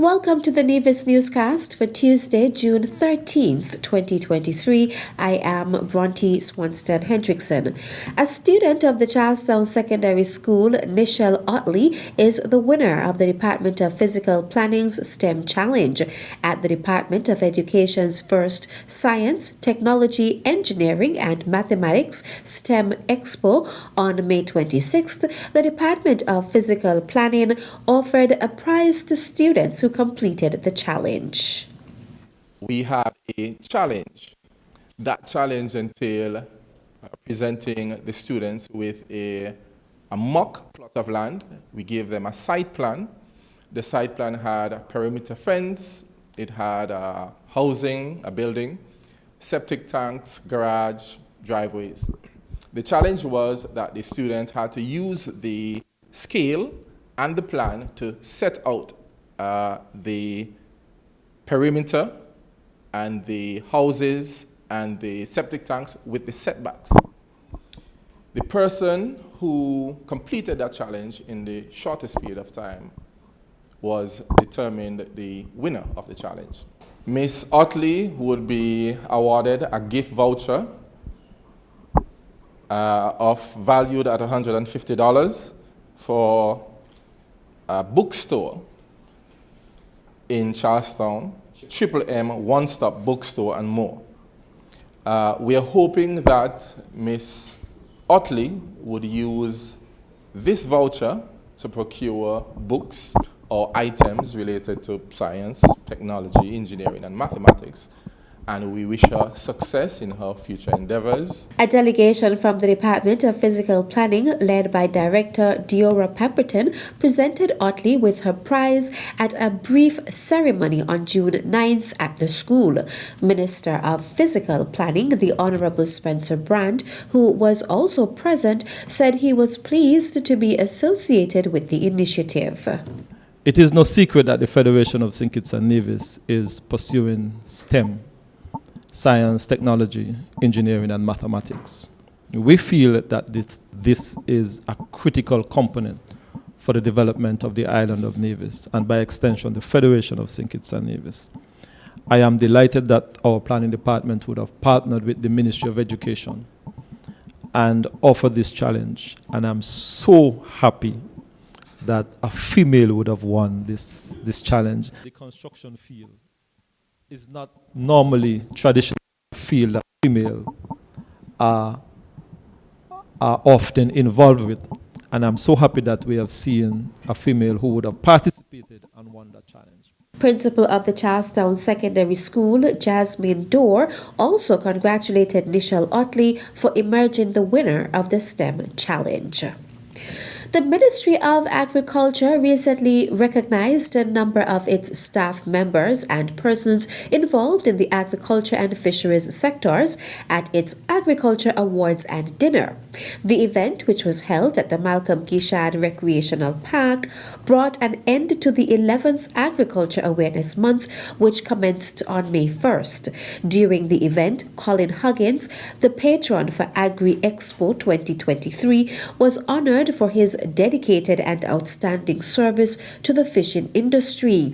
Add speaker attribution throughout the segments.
Speaker 1: Welcome to the Nevis Newscast for Tuesday, June 13th, 2023. I am Bronte Swanston Hendrickson. A student of the Charlestown Secondary School, Nichelle Otley, is the winner of the Department of Physical Planning's STEM Challenge at the Department of Education's first Science, Technology, Engineering and Mathematics STEM Expo on May 26th. The Department of Physical Planning offered a prize to students who completed the challenge.
Speaker 2: We have a challenge. That challenge entails presenting the students with a mock plot of land. We gave them a site plan. The site plan had a perimeter fence, it had housing, a building, septic tanks, garage, driveways. The challenge was that the student had to use the scale and the plan to set out the perimeter and the houses and the septic tanks with the setbacks. The person who completed that challenge in the shortest period of time was determined the winner of the challenge. Miss Otley would be awarded a gift voucher valued at $150 for a bookstore in Charlestown, M one-stop bookstore and more. We are hoping that Miss Otley would use this voucher to procure books or items related to science, technology, engineering, and mathematics. And we wish her success in her future endeavors.
Speaker 1: A delegation from the Department of Physical Planning, led by Director Diora Pemberton, presented Otley with her prize at a brief ceremony on June 9th at the school. Minister of Physical Planning, the Honorable Spencer Brand, who was also present, said he was pleased to be associated with the initiative.
Speaker 3: It is no secret that the Federation of St. Kitts and Nevis is pursuing STEM, science, technology, engineering, and mathematics. We feel that this is a critical component for the development of the island of Nevis, and by extension, the Federation of St. Kitts and Nevis. I am delighted that our planning department would have partnered with the Ministry of Education and offered this challenge, and I'm so happy that a female would have won this challenge. The construction field is not normally traditional field that female are often involved with. And I'm so happy that we have seen a female who would have participated and won that challenge.
Speaker 1: Principal of the Charlestown Secondary School, Jasmine Dorr, also congratulated Nichelle Otley for emerging the winner of the STEM challenge. The Ministry of Agriculture recently recognized a number of its staff members and persons involved in the agriculture and fisheries sectors at its Agriculture Awards and Dinner. The event, which was held at the Malcolm Gishad Recreational Park, brought an end to the 11th Agriculture Awareness Month, which commenced on May 1st. During the event, Colin Huggins, the patron for Agri Expo 2023, was honored for his dedicated and outstanding service to the fishing industry.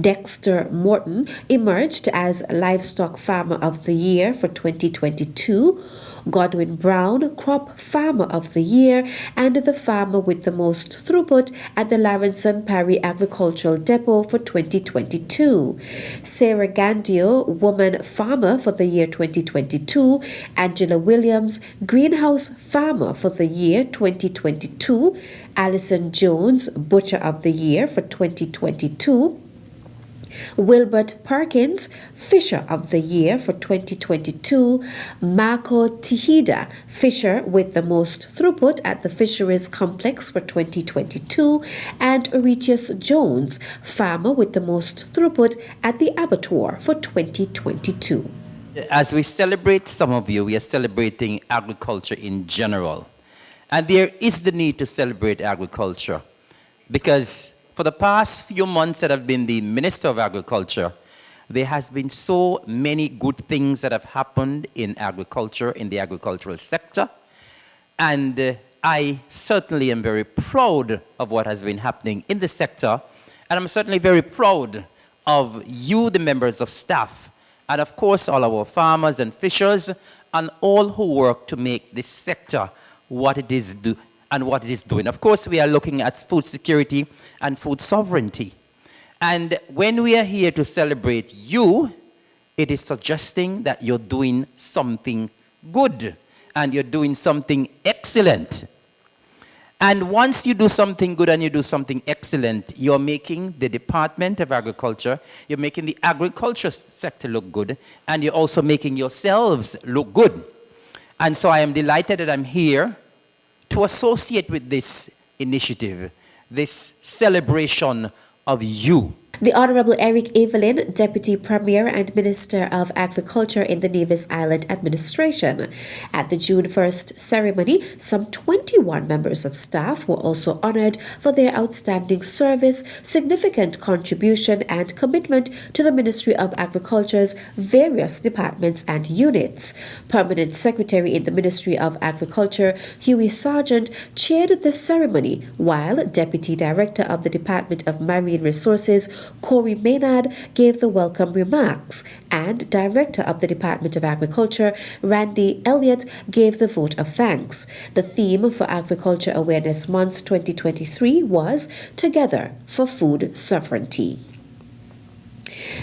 Speaker 1: Dexter Morton emerged as Livestock Farmer of the Year for 2022, Godwin Brown, Crop Farmer of the Year, and the farmer with the most throughput at the Larenson Parry Agricultural Depot for 2022. Sarah Gandio, Woman Farmer for the year 2022, Angela Williams, Greenhouse Farmer for the year 2022, Alison Jones, Butcher of the Year for 2022, Wilbert Perkins, Fisher of the Year for 2022, Marco Tihida, Fisher with the most throughput at the Fisheries Complex for 2022, and Euretius Jones, Farmer with the most throughput at the Abattoir for 2022.
Speaker 4: As we celebrate some of you, we are celebrating agriculture in general. And there is the need to celebrate agriculture because for the past few months that I've been the Minister of Agriculture, there has been so many good things that have happened in agriculture, in the agricultural sector. And I certainly am very proud of what has been happening in the sector And I'm certainly very proud of you, the members of staff, and of course all our farmers and fishers, and all who work to make this sector what it is doing. Of course, we are looking at food security and food sovereignty. And when we are here to celebrate you, it is suggesting that you're doing something good and you're doing something excellent. And once you do something good and you do something excellent, you're making the Department of Agriculture, you're making the agriculture sector look good, and you're also making yourselves look good. And so I am delighted that I'm here to associate with this initiative, this celebration of you.
Speaker 1: The Honorable Eric Evelyn, Deputy Premier and Minister of Agriculture in the Nevis Island Administration. At the June 1st ceremony, some 21 members of staff were also honored for their outstanding service, significant contribution and commitment to the Ministry of Agriculture's various departments and units. Permanent Secretary in the Ministry of Agriculture, Hughie Sargent, chaired the ceremony, while Deputy Director of the Department of Marine Resources, Corey Maynard, gave the welcome remarks, and Director of the Department of Agriculture, Randy Elliott, gave the vote of thanks. The theme for Agriculture Awareness Month 2023 was Together for Food Sovereignty.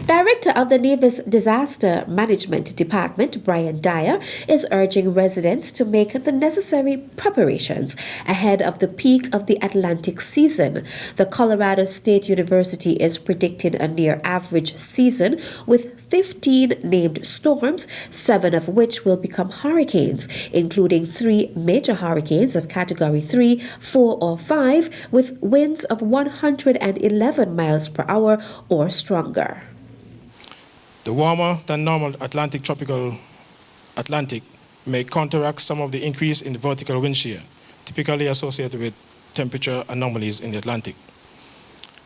Speaker 1: Director of the Nevis Disaster Management Department, Brian Dyer, is urging residents to make the necessary preparations ahead of the peak of the Atlantic season. The Colorado State University is predicting a near-average season with 15 named storms, 7 of which will become hurricanes, including 3 major hurricanes of Category 3, 4, or 5, with winds of 111 miles per hour or stronger.
Speaker 5: The warmer than normal tropical Atlantic may counteract some of the increase in the vertical wind shear, typically associated with temperature anomalies in the Atlantic.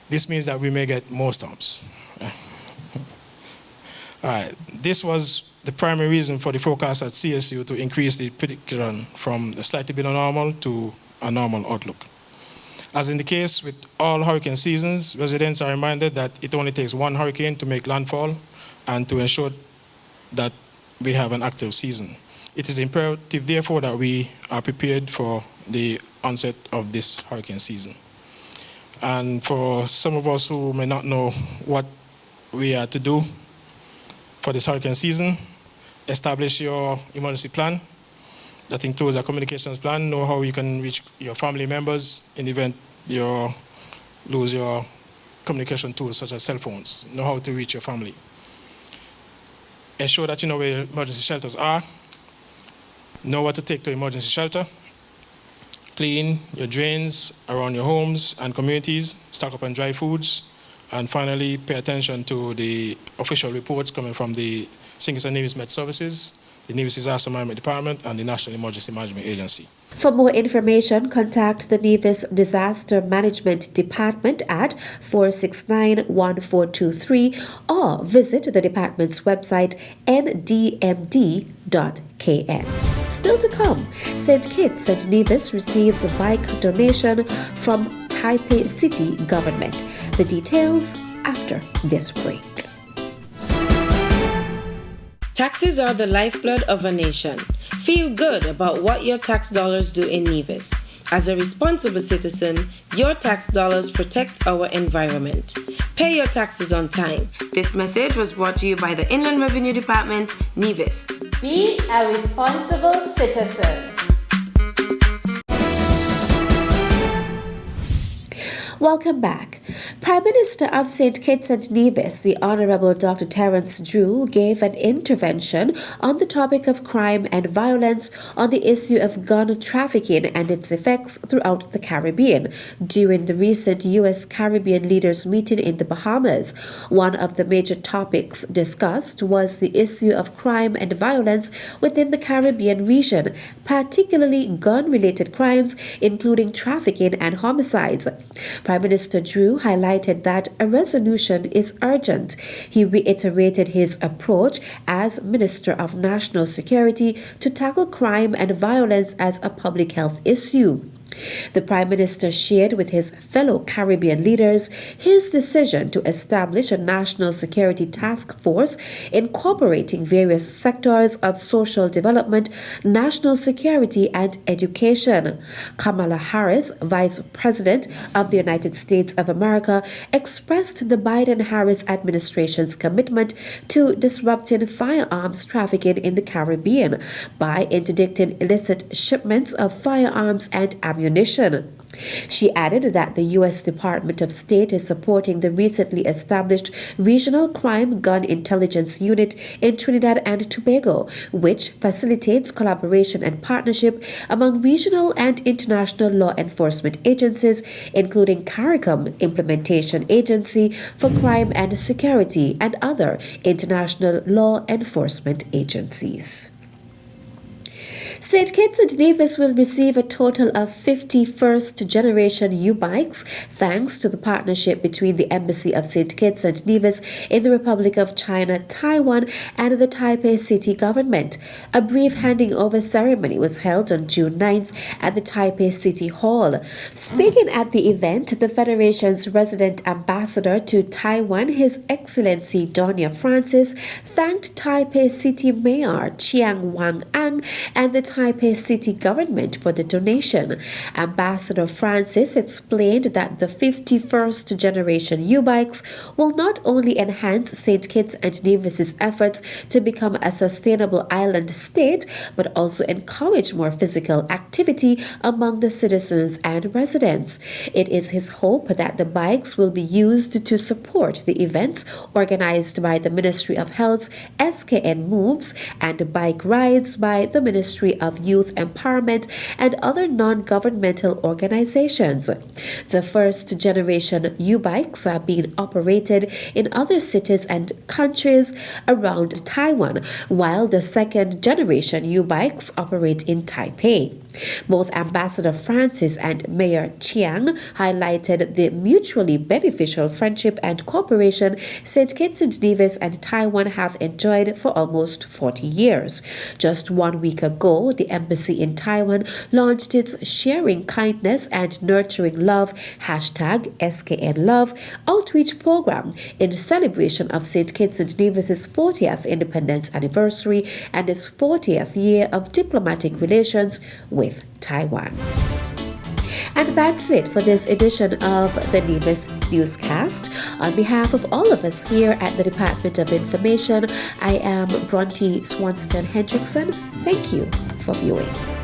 Speaker 5: This means that we may get more storms. All right. This was the primary reason for the forecast at CSU to increase the prediction from a slightly below normal to a normal outlook. As in the case with all hurricane seasons, residents are reminded that it only takes one hurricane to make landfall and to ensure that we have an active season. It is imperative, therefore, that we are prepared for the onset of this hurricane season. And for some of us who may not know what we are to do for this hurricane season, establish your emergency plan. That includes a communications plan, know how you can reach your family members in the event you lose your communication tools such as cell phones. Know how to reach your family. Ensure that you know where emergency shelters are. Know what to take to emergency shelter. Clean your drains around your homes and communities. Stock up on dry foods. And finally, pay attention to the official reports coming from the St. Kitts and Nevis Met Services, the Nevis Disaster Management Department, and the National Emergency Management Agency.
Speaker 1: For more information, contact the Nevis Disaster Management Department at 469-1423 or visit the department's website ndmd.kn. Still to come, St. Kitts and Nevis receives a bike donation from Taipei City government. The details after this break.
Speaker 6: Taxes are the lifeblood of a nation. Feel good about what your tax dollars do in Nevis. As a responsible citizen, your tax dollars protect our environment. Pay your taxes on time. This message was brought to you by the Inland Revenue Department, Nevis.
Speaker 7: Be a responsible citizen.
Speaker 1: Welcome back. Prime Minister of St. Kitts and Nevis, the Honorable Dr. Terence Drew, gave an intervention on the topic of crime and violence on the issue of gun trafficking and its effects throughout the Caribbean during the recent U.S. Caribbean leaders meeting in the Bahamas. One of the major topics discussed was the issue of crime and violence within the Caribbean region, particularly gun-related crimes, including trafficking and homicides. Prime Minister Drew highlighted that a resolution is urgent. He reiterated his approach as Minister of National Security to tackle crime and violence as a public health issue. The Prime Minister shared with his fellow Caribbean leaders his decision to establish a national security task force incorporating various sectors of social development, national security, and education. Kamala Harris, Vice President of the United States of America, expressed the Biden-Harris administration's commitment to disrupting firearms trafficking in the Caribbean by interdicting illicit shipments of firearms and ammunition. She added that the U.S. Department of State is supporting the recently established Regional Crime Gun Intelligence Unit in Trinidad and Tobago, which facilitates collaboration and partnership among regional and international law enforcement agencies, including CARICOM, Implementation Agency for Crime and Security, and other international law enforcement agencies. St. Kitts and Nevis will receive a total of 50 first-generation UBikes thanks to the partnership between the Embassy of St. Kitts and Nevis in the Republic of China, Taiwan, and the Taipei city government. A brief handing over ceremony was held on June 9th at the Taipei City Hall. Speaking at the event, the Federation's resident ambassador to Taiwan, His Excellency Donia Francis, thanked Taipei City Mayor Chiang Wang-ang and the Taipei City government for the donation. Ambassador Francis explained that the 51st generation UBikes will not only enhance St. Kitts and Nevis's efforts to become a sustainable island state, but also encourage more physical activity among the citizens and residents. It is his hope that the bikes will be used to support the events organized by the Ministry of Health's SKN Moves and bike rides by the Ministry of Youth Empowerment and other non-governmental organizations. The first generation UBikes are being operated in other cities and countries around Taiwan, while the second generation UBikes operate in Taipei. Both Ambassador Francis and Mayor Chiang highlighted the mutually beneficial friendship and cooperation St. Kitts and Nevis and Taiwan have enjoyed for almost 40 years. Just 1 week ago, the embassy in Taiwan launched its Sharing Kindness and Nurturing Love #SKN Love outreach program in celebration of St. Kitts and Nevis's 40th independence anniversary and its 40th year of diplomatic relations with Taiwan. And that's it for this edition of the Nevis Newscast. On behalf of all of us here at the Department of Information, I am Bronte Swanston Hendrickson. Thank you for viewing.